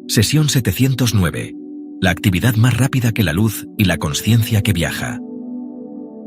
Sesión 709. La actividad más rápida que la luz y la consciencia que viaja.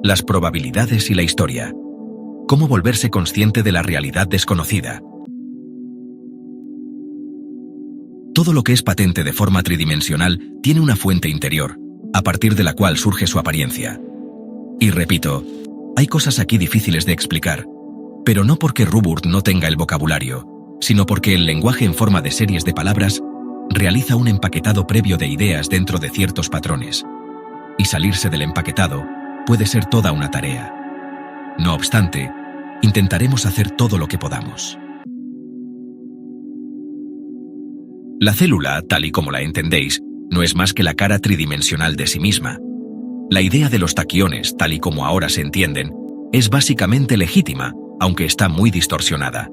Las probabilidades y la historia. ¿Cómo volverse consciente de la realidad desconocida? Todo lo que es patente de forma tridimensional tiene una fuente interior, a partir de la cual surge su apariencia. Y repito, hay cosas aquí difíciles de explicar, pero no porque Ruburt no tenga el vocabulario, sino porque el lenguaje en forma de series de palabras realiza un empaquetado previo de ideas dentro de ciertos patrones, y salirse del empaquetado puede ser toda una tarea. No obstante, intentaremos hacer todo lo que podamos. La célula, tal y como la entendéis, no es más que la cara tridimensional de sí misma. La idea de los taquiones, tal y como ahora se entienden, es básicamente legítima, aunque está muy distorsionada.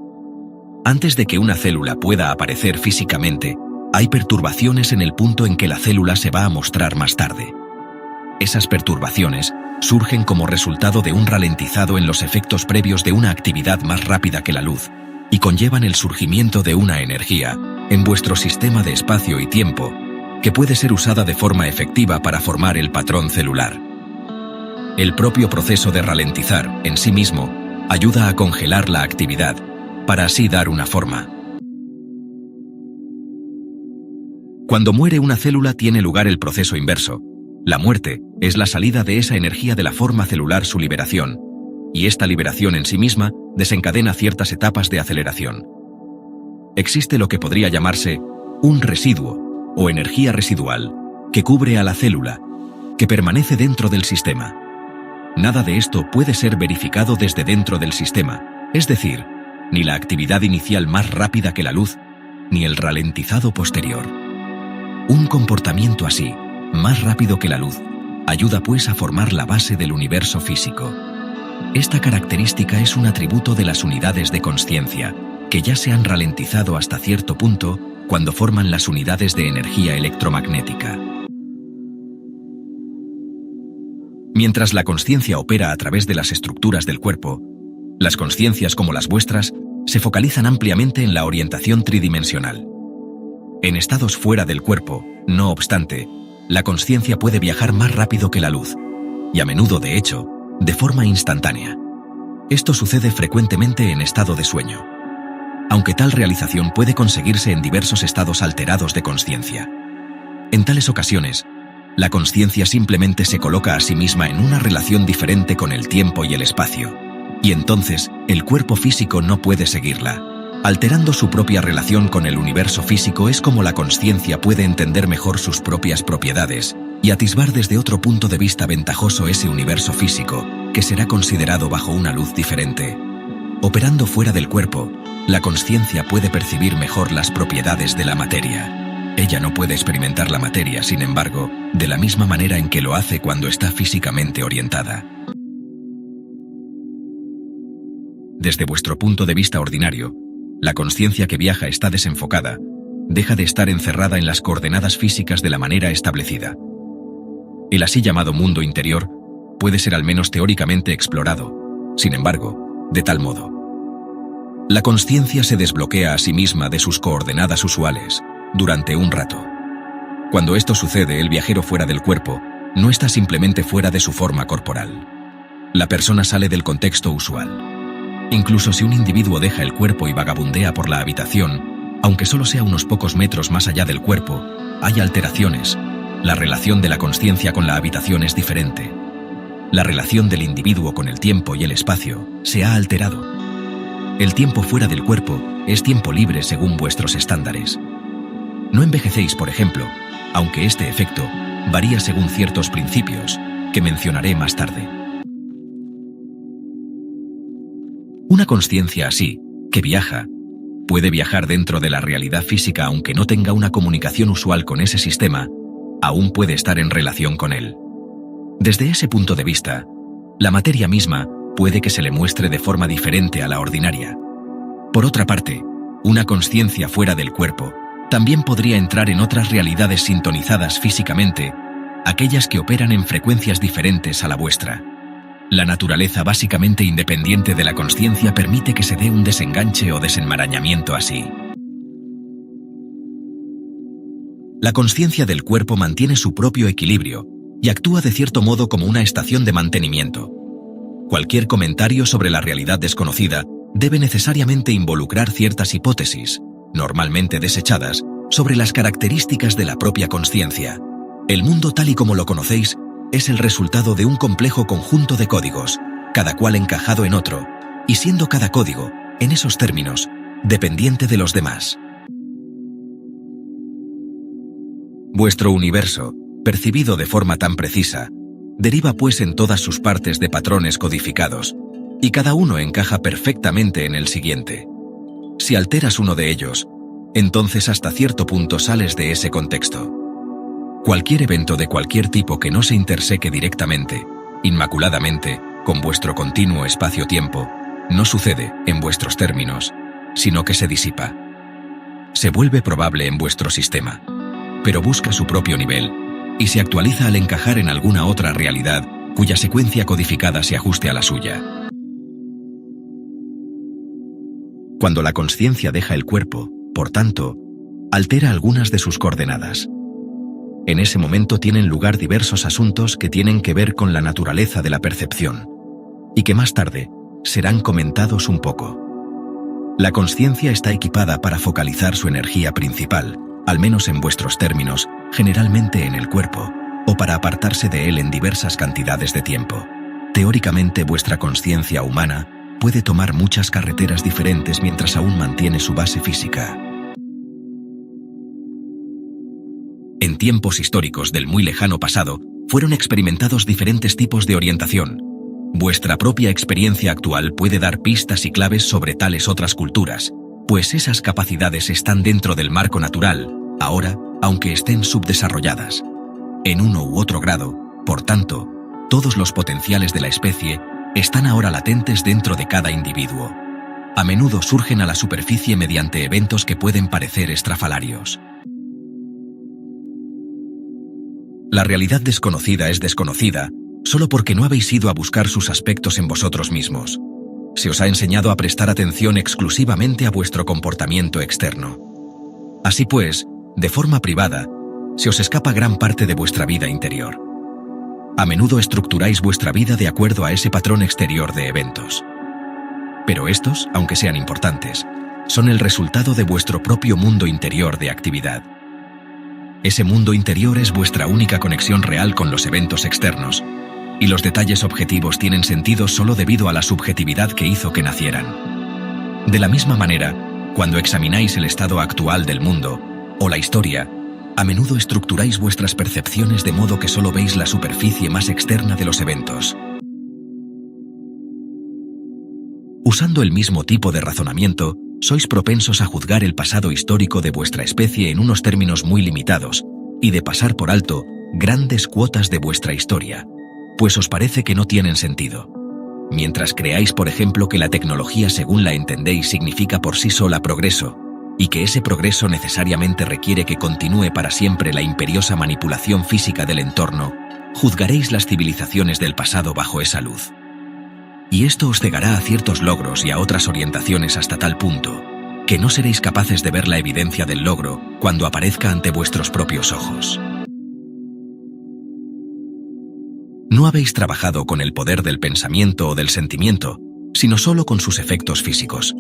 Antes de que una célula pueda aparecer físicamente, hay perturbaciones en el punto en que la célula se va a mostrar más tarde. Esas perturbaciones surgen como resultado de un ralentizado en los efectos previos de una actividad más rápida que la luz, y conllevan el surgimiento de una energía en vuestro sistema de espacio y tiempo que puede ser usada de forma efectiva para formar el patrón celular. El propio proceso de ralentizar, en sí mismo, ayuda a congelar la actividad, para así dar una forma. Cuando muere una célula tiene lugar el proceso inverso. La muerte es la salida de esa energía de la forma celular, su liberación, y esta liberación en sí misma desencadena ciertas etapas de aceleración. Existe lo que podría llamarse un residuo o energía residual que cubre a la célula, que permanece dentro del sistema. Nada de esto puede ser verificado desde dentro del sistema, es decir, ni la actividad inicial más rápida que la luz, ni el ralentizado posterior. Un comportamiento así, más rápido que la luz, ayuda pues a formar la base del universo físico. Esta característica es un atributo de las unidades de consciencia, que ya se han ralentizado hasta cierto punto cuando forman las unidades de energía electromagnética. Mientras la consciencia opera a través de las estructuras del cuerpo, las consciencias como las vuestras se focalizan ampliamente en la orientación tridimensional. En estados fuera del cuerpo, no obstante, la consciencia puede viajar más rápido que la luz, y a menudo, de hecho, de forma instantánea. Esto sucede frecuentemente en estado de sueño, aunque tal realización puede conseguirse en diversos estados alterados de consciencia. En tales ocasiones, la consciencia simplemente se coloca a sí misma en una relación diferente con el tiempo y el espacio, y entonces el cuerpo físico no puede seguirla. Alterando su propia relación con el universo físico es como la consciencia puede entender mejor sus propias propiedades y atisbar desde otro punto de vista ventajoso ese universo físico, que será considerado bajo una luz diferente. Operando fuera del cuerpo, la consciencia puede percibir mejor las propiedades de la materia. Ella no puede experimentar la materia, sin embargo, de la misma manera en que lo hace cuando está físicamente orientada. Desde vuestro punto de vista ordinario, la consciencia que viaja está desenfocada, deja de estar encerrada en las coordenadas físicas de la manera establecida. El así llamado mundo interior puede ser al menos teóricamente explorado, sin embargo, de tal modo. La consciencia se desbloquea a sí misma de sus coordenadas usuales durante un rato. Cuando esto sucede, el viajero fuera del cuerpo no está simplemente fuera de su forma corporal. La persona sale del contexto usual. Incluso si un individuo deja el cuerpo y vagabundea por la habitación, aunque solo sea unos pocos metros más allá del cuerpo, hay alteraciones. La relación de la consciencia con la habitación es diferente. La relación del individuo con el tiempo y el espacio se ha alterado. El tiempo fuera del cuerpo es tiempo libre según vuestros estándares. No envejecéis, por ejemplo, aunque este efecto varía según ciertos principios que mencionaré más tarde. Una consciencia así, que viaja, puede viajar dentro de la realidad física aunque no tenga una comunicación usual con ese sistema, aún puede estar en relación con él. Desde ese punto de vista, la materia misma puede que se le muestre de forma diferente a la ordinaria. Por otra parte, una consciencia fuera del cuerpo también podría entrar en otras realidades sintonizadas físicamente, aquellas que operan en frecuencias diferentes a la vuestra. La naturaleza básicamente independiente de la consciencia permite que se dé un desenganche o desenmarañamiento así. La consciencia del cuerpo mantiene su propio equilibrio y actúa de cierto modo como una estación de mantenimiento. Cualquier comentario sobre la realidad desconocida debe necesariamente involucrar ciertas hipótesis, normalmente desechadas, sobre las características de la propia consciencia. El mundo tal y como lo conocéis es el resultado de un complejo conjunto de códigos, cada cual encajado en otro, y siendo cada código, en esos términos, dependiente de los demás. Vuestro universo, percibido de forma tan precisa, deriva pues en todas sus partes de patrones codificados, y cada uno encaja perfectamente en el siguiente. Si alteras uno de ellos, entonces hasta cierto punto sales de ese contexto. Cualquier evento de cualquier tipo que no se interseque directamente, inmaculadamente, con vuestro continuo espacio-tiempo, no sucede, en vuestros términos, sino que se disipa. Se vuelve probable en vuestro sistema, pero busca su propio nivel, y se actualiza al encajar en alguna otra realidad cuya secuencia codificada se ajuste a la suya. Cuando la consciencia deja el cuerpo, por tanto, altera algunas de sus coordenadas. En ese momento tienen lugar diversos asuntos que tienen que ver con la naturaleza de la percepción, y que más tarde serán comentados un poco. La consciencia está equipada para focalizar su energía principal, al menos en vuestros términos, generalmente en el cuerpo, o para apartarse de él en diversas cantidades de tiempo. Teóricamente, vuestra consciencia humana puede tomar muchas carreteras diferentes mientras aún mantiene su base física. En tiempos históricos del muy lejano pasado, fueron experimentados diferentes tipos de orientación. Vuestra propia experiencia actual puede dar pistas y claves sobre tales otras culturas, pues esas capacidades están dentro del marco natural, ahora, aunque estén subdesarrolladas. En uno u otro grado, por tanto, todos los potenciales de la especie están ahora latentes dentro de cada individuo. A menudo surgen a la superficie mediante eventos que pueden parecer estrafalarios. La realidad desconocida es desconocida solo porque no habéis ido a buscar sus aspectos en vosotros mismos. Se os ha enseñado a prestar atención exclusivamente a vuestro comportamiento externo. Así pues, de forma privada, se os escapa gran parte de vuestra vida interior. A menudo estructuráis vuestra vida de acuerdo a ese patrón exterior de eventos. Pero estos, aunque sean importantes, son el resultado de vuestro propio mundo interior de actividad. Ese mundo interior es vuestra única conexión real con los eventos externos, y los detalles objetivos tienen sentido solo debido a la subjetividad que hizo que nacieran. De la misma manera, cuando examináis el estado actual del mundo, o la historia, a menudo estructuráis vuestras percepciones de modo que solo veis la superficie más externa de los eventos. Usando el mismo tipo de razonamiento, sois propensos a juzgar el pasado histórico de vuestra especie en unos términos muy limitados, y de pasar por alto grandes cuotas de vuestra historia, pues os parece que no tienen sentido. Mientras creáis, por ejemplo, que la tecnología según la entendéis significa por sí sola progreso, y que ese progreso necesariamente requiere que continúe para siempre la imperiosa manipulación física del entorno, juzgaréis las civilizaciones del pasado bajo esa luz. Y esto os cegará a ciertos logros y a otras orientaciones hasta tal punto, que no seréis capaces de ver la evidencia del logro cuando aparezca ante vuestros propios ojos. No habéis trabajado con el poder del pensamiento o del sentimiento, sino solo con sus efectos físicos.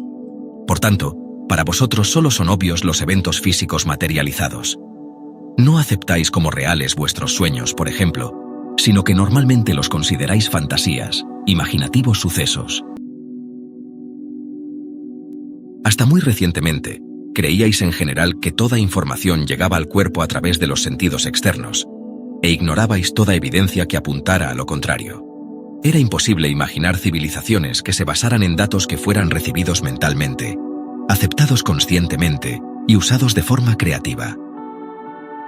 Por tanto, para vosotros solo son obvios los eventos físicos materializados. No aceptáis como reales vuestros sueños, por ejemplo, sino que normalmente los consideráis fantasías, imaginativos sucesos. Hasta muy recientemente, creíais en general que toda información llegaba al cuerpo a través de los sentidos externos, e ignorabais toda evidencia que apuntara a lo contrario. Era imposible imaginar civilizaciones que se basaran en datos que fueran recibidos mentalmente, aceptados conscientemente y usados de forma creativa.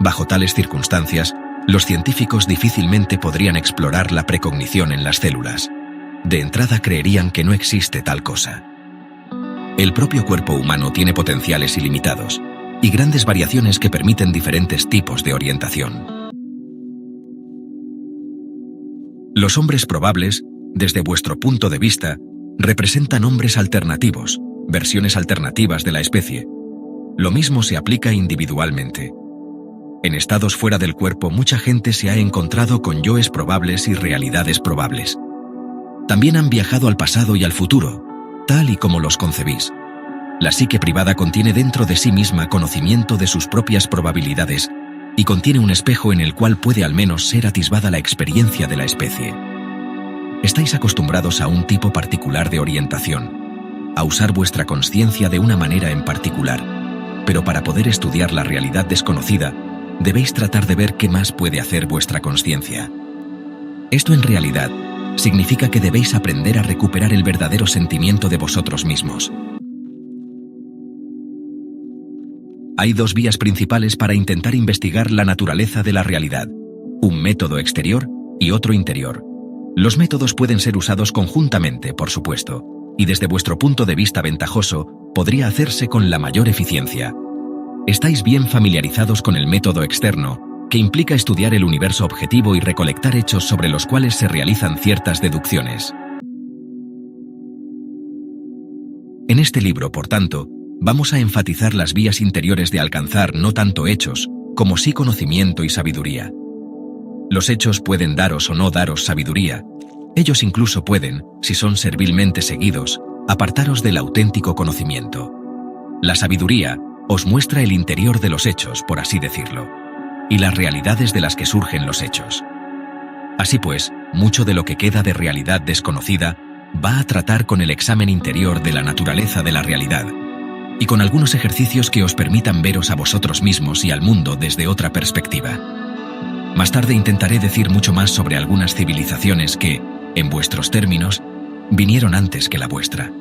Bajo tales circunstancias, los científicos difícilmente podrían explorar la precognición en las células. De entrada creerían que no existe tal cosa. El propio cuerpo humano tiene potenciales ilimitados y grandes variaciones que permiten diferentes tipos de orientación. Los hombres probables, desde vuestro punto de vista, representan hombres alternativos, versiones alternativas de la especie. Lo mismo se aplica individualmente. En estados fuera del cuerpo, mucha gente se ha encontrado con yoes probables y realidades probables. También han viajado al pasado y al futuro, tal y como los concebís. La psique privada contiene dentro de sí misma conocimiento de sus propias probabilidades y contiene un espejo en el cual puede al menos ser atisbada la experiencia de la especie. Estáis acostumbrados a un tipo particular de orientación, a usar vuestra consciencia de una manera en particular, pero para poder estudiar la realidad desconocida, debéis tratar de ver qué más puede hacer vuestra consciencia. Esto en realidad significa que debéis aprender a recuperar el verdadero sentimiento de vosotros mismos. Hay dos vías principales para intentar investigar la naturaleza de la realidad: un método exterior y otro interior. Los métodos pueden ser usados conjuntamente, por supuesto, y desde vuestro punto de vista ventajoso, podría hacerse con la mayor eficiencia. Estáis bien familiarizados con el método externo, que implica estudiar el universo objetivo y recolectar hechos sobre los cuales se realizan ciertas deducciones. En este libro, por tanto, vamos a enfatizar las vías interiores de alcanzar no tanto hechos, como sí conocimiento y sabiduría. Los hechos pueden daros o no daros sabiduría. Ellos incluso pueden, si son servilmente seguidos, apartaros del auténtico conocimiento. La sabiduría os muestra el interior de los hechos, por así decirlo, y las realidades de las que surgen los hechos. Así pues, mucho de lo que queda de realidad desconocida va a tratar con el examen interior de la naturaleza de la realidad, y con algunos ejercicios que os permitan veros a vosotros mismos y al mundo desde otra perspectiva. Más tarde intentaré decir mucho más sobre algunas civilizaciones que, en vuestros términos, vinieron antes que la vuestra.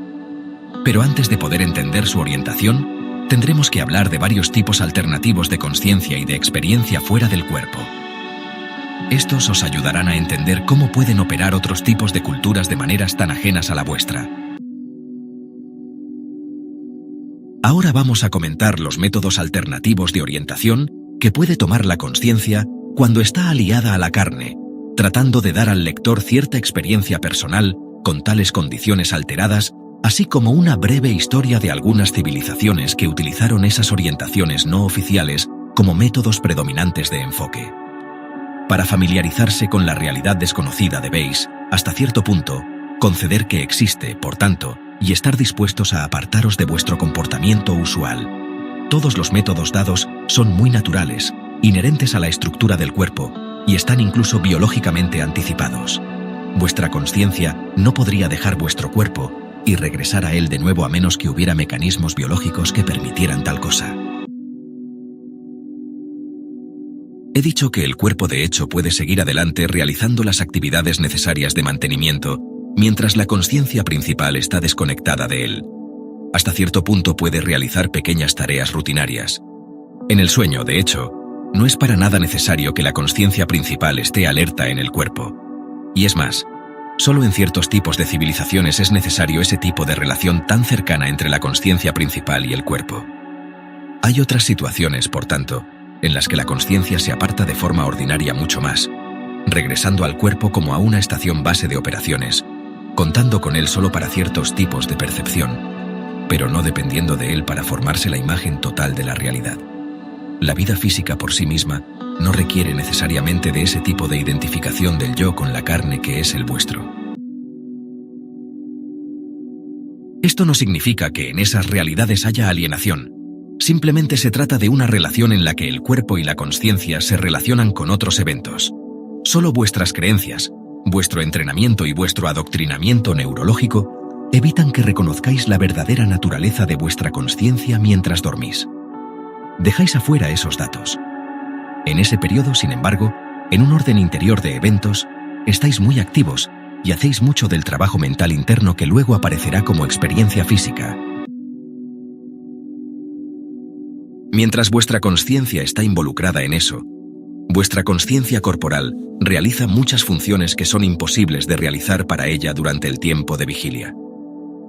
Pero antes de poder entender su orientación, tendremos que hablar de varios tipos alternativos de consciencia y de experiencia fuera del cuerpo. Estos os ayudarán a entender cómo pueden operar otros tipos de culturas de maneras tan ajenas a la vuestra. Ahora vamos a comentar los métodos alternativos de orientación que puede tomar la consciencia cuando está aliada a la carne, tratando de dar al lector cierta experiencia personal con tales condiciones alteradas, así como una breve historia de algunas civilizaciones que utilizaron esas orientaciones no oficiales como métodos predominantes de enfoque. Para familiarizarse con la realidad desconocida debéis, hasta cierto punto, conceder que existe, por tanto, y estar dispuestos a apartaros de vuestro comportamiento usual. Todos los métodos dados son muy naturales, inherentes a la estructura del cuerpo, y están incluso biológicamente anticipados. Vuestra consciencia no podría dejar vuestro cuerpo y regresar a él de nuevo a menos que hubiera mecanismos biológicos que permitieran tal cosa. He dicho que el cuerpo de hecho puede seguir adelante realizando las actividades necesarias de mantenimiento, mientras la consciencia principal está desconectada de él. Hasta cierto punto puede realizar pequeñas tareas rutinarias. En el sueño, de hecho, no es para nada necesario que la consciencia principal esté alerta en el cuerpo. Y es más, solo en ciertos tipos de civilizaciones es necesario ese tipo de relación tan cercana entre la consciencia principal y el cuerpo. Hay otras situaciones, por tanto, en las que la consciencia se aparta de forma ordinaria mucho más, regresando al cuerpo como a una estación base de operaciones, contando con él solo para ciertos tipos de percepción, pero no dependiendo de él para formarse la imagen total de la realidad. La vida física por sí misma no requiere necesariamente de ese tipo de identificación del yo con la carne que es el vuestro. Esto no significa que en esas realidades haya alienación. Simplemente se trata de una relación en la que el cuerpo y la consciencia se relacionan con otros eventos. Solo vuestras creencias, vuestro entrenamiento y vuestro adoctrinamiento neurológico evitan que reconozcáis la verdadera naturaleza de vuestra consciencia mientras dormís. Dejáis afuera esos datos. En ese periodo, sin embargo, en un orden interior de eventos, estáis muy activos y hacéis mucho del trabajo mental interno que luego aparecerá como experiencia física. Mientras vuestra consciencia está involucrada en eso, vuestra consciencia corporal realiza muchas funciones que son imposibles de realizar para ella durante el tiempo de vigilia.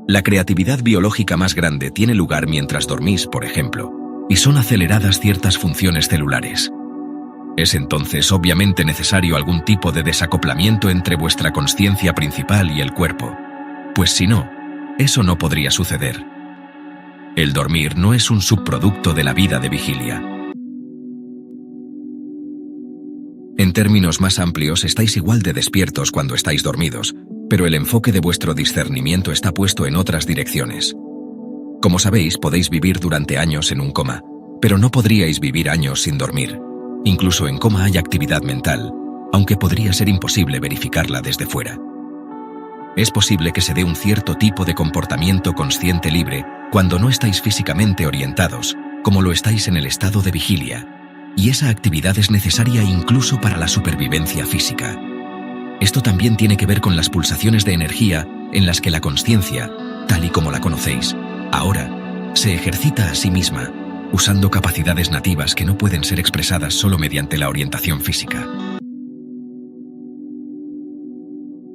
La creatividad biológica más grande tiene lugar mientras dormís, por ejemplo, y son aceleradas ciertas funciones celulares. Es entonces obviamente necesario algún tipo de desacoplamiento entre vuestra consciencia principal y el cuerpo, pues si no, eso no podría suceder. El dormir no es un subproducto de la vida de vigilia. En términos más amplios, estáis igual de despiertos cuando estáis dormidos, pero el enfoque de vuestro discernimiento está puesto en otras direcciones. Como sabéis, podéis vivir durante años en un coma, pero no podríais vivir años sin dormir. Incluso en coma hay actividad mental, aunque podría ser imposible verificarla desde fuera. Es posible que se dé un cierto tipo de comportamiento consciente libre cuando no estáis físicamente orientados, como lo estáis en el estado de vigilia, y esa actividad es necesaria incluso para la supervivencia física. Esto también tiene que ver con las pulsaciones de energía en las que la consciencia, tal y como la conocéis, ahora, se ejercita a sí misma, usando capacidades nativas que no pueden ser expresadas solo mediante la orientación física.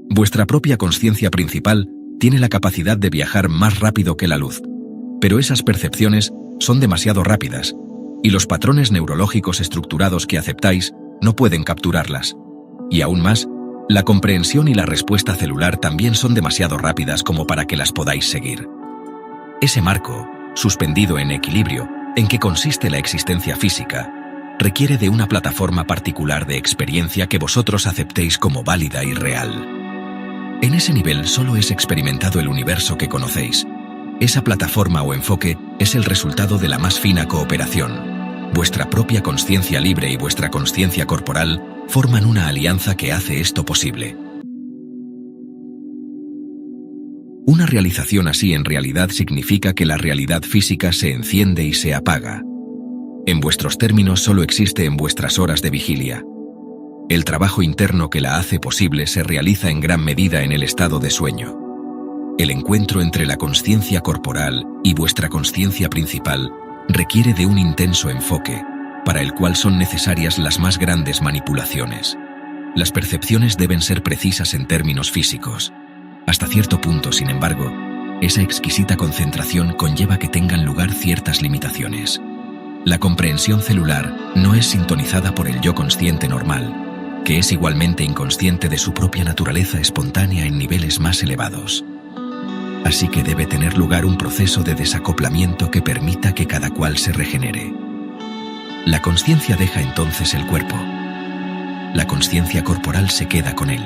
Vuestra propia consciencia principal tiene la capacidad de viajar más rápido que la luz, pero esas percepciones son demasiado rápidas, y los patrones neurológicos estructurados que aceptáis no pueden capturarlas. Y aún más, la comprensión y la respuesta celular también son demasiado rápidas como para que las podáis seguir. Ese marco, suspendido en equilibrio, en que consiste la existencia física, requiere de una plataforma particular de experiencia que vosotros aceptéis como válida y real. En ese nivel solo es experimentado el universo que conocéis. Esa plataforma o enfoque es el resultado de la más fina cooperación. Vuestra propia consciencia libre y vuestra consciencia corporal forman una alianza que hace esto posible. Una realización así en realidad significa que la realidad física se enciende y se apaga. En vuestros términos solo existe en vuestras horas de vigilia. El trabajo interno que la hace posible se realiza en gran medida en el estado de sueño. El encuentro entre la consciencia corporal y vuestra consciencia principal requiere de un intenso enfoque, para el cual son necesarias las más grandes manipulaciones. Las percepciones deben ser precisas en términos físicos. Hasta cierto punto, sin embargo, esa exquisita concentración conlleva que tengan lugar ciertas limitaciones. La comprensión celular no es sintonizada por el yo consciente normal, que es igualmente inconsciente de su propia naturaleza espontánea en niveles más elevados. Así que debe tener lugar un proceso de desacoplamiento que permita que cada cual se regenere. La consciencia deja entonces el cuerpo. La consciencia corporal se queda con él.